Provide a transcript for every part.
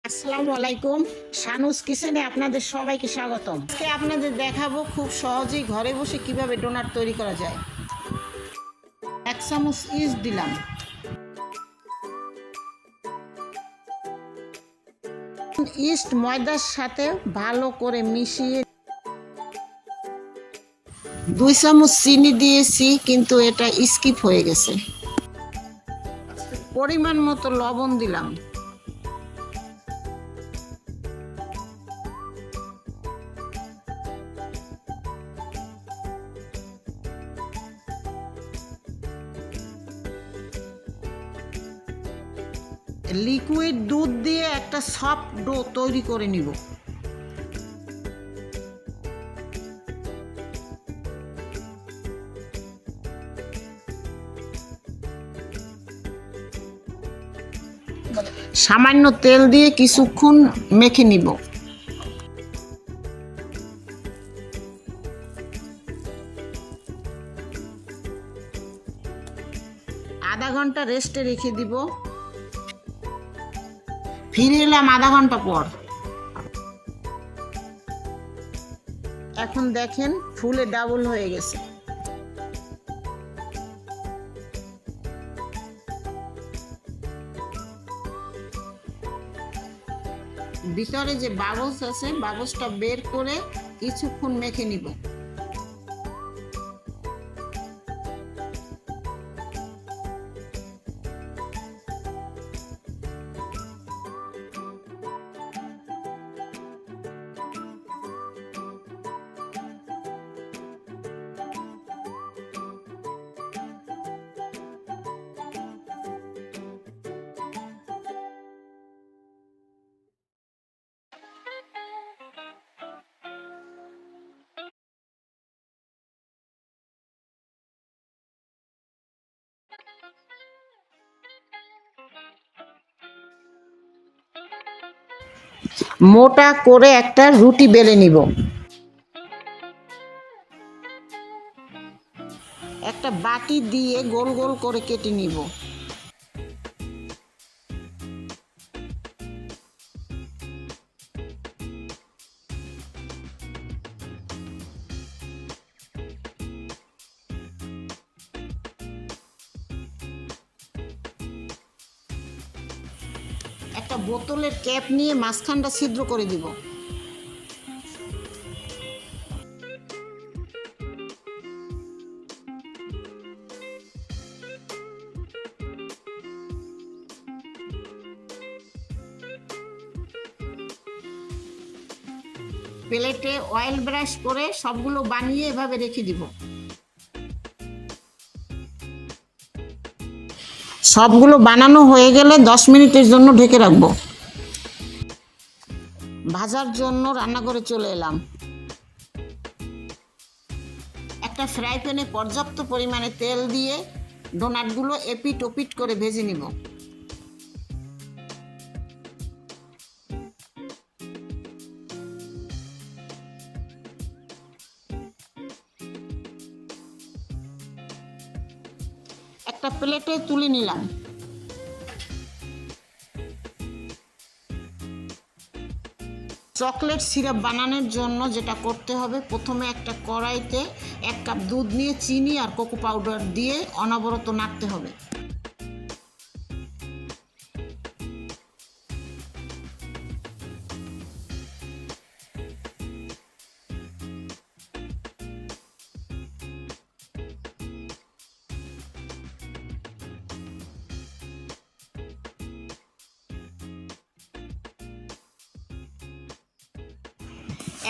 আসসালামু আলাইকুম। শানুস কিচেনে আপনাদের সবাইকে স্বাগতম। আজকে আপনাদের দেখাবো খুব সহজেই ঘরে বসে কিভাবে ডোনাট তৈরি করা যায়। 1 চামচ ইস্ট দিলাম। ইস্ট ময়দার সাথে ভালো করে মিশিয়ে 2 চামচ চিনি দিয়েছি, কিন্তু এটা স্কিপ হয়ে গেছে। পরিমাণ মতো লবণ দিলাম। লিকুইড দুধ দিয়ে একটা সফট ডো তৈরি করে নিব। সামান্য তেল দিয়ে কিছুক্ষণ মেখে নিব। আধা ঘন্টা রেস্টে রেখে দিব। ফিরে এলাম আধা ঘন্টা পর। এখন দেখেন ফুলে ডাবল হয়ে গেছে। ভিতরে যে বাবলস আছে, বাবলসটা বের করে কিছুক্ষণ মেখে নিব। মোটা করে একটা রুটি বেলে নিব। একটা বাটি দিয়ে গোল গোল করে কেটে নিব। একটা বোতলের ক্যাপ নিয়ে মাঝখানটা ছিদ্র করে দিব। প্লেটে অয়েল ব্রাশ করে সবগুলো বানিয়ে এভাবে রেখে দিব। সবগুলো বানানো হয়ে গেলে 10 মিনিটের জন্য ঢেকে রাখবো। ভাজার জন্য রান্নাঘরে চলে এলাম। একটা ফ্রাই প্যানে পর্যাপ্ত পরিমাণে তেল দিয়ে ডোনাটগুলো এপিট ওপিট করে ভেজে নিব। একটা প্লেটে তুলে নিলাম। চকলেট সিরাপ বানানোর জন্য যেটা করতে হবে, প্রথমে একটা কড়াইতে 1 কাপ দুধ নিয়ে চিনি আর কোকো পাউডার দিয়ে অনবরত নাড়তে হবে।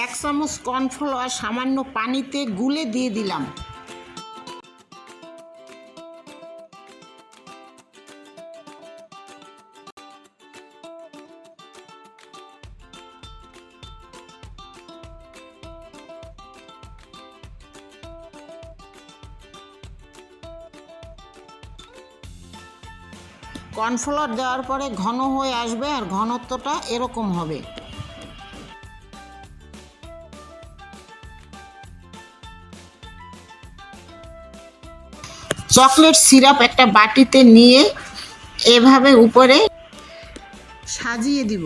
এক চামচ কর্নফ্লাওয়ার সামান্য পানিতে গুলে দিয়ে দিলাম। কর্নফ্লাওয়ার দেওয়ার পরে ঘন হয়ে আসবে, আর ঘনত্বটা এরকম হবে। চকলেট সিরাপ একটা বাটিতে নিয়ে এভাবে উপরে সাজিয়ে দিব।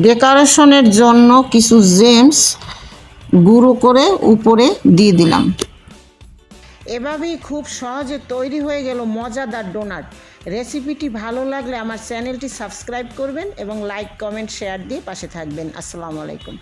ডেকোরেশনের জন্য কিছু জেমস গুঁড়ো করে উপরে দিয়ে দিলাম। এভাবেই খুব সহজে তৈরি হয়ে গেল মজাদার ডোনাট। রেসিপিটি ভালো লাগলে আমার চ্যানেলটি সাবস্ক্রাইব করবেন এবং লাইক, কমেন্ট, শেয়ার দিয়ে পাশে থাকবেন। আসসালামু আলাইকুম।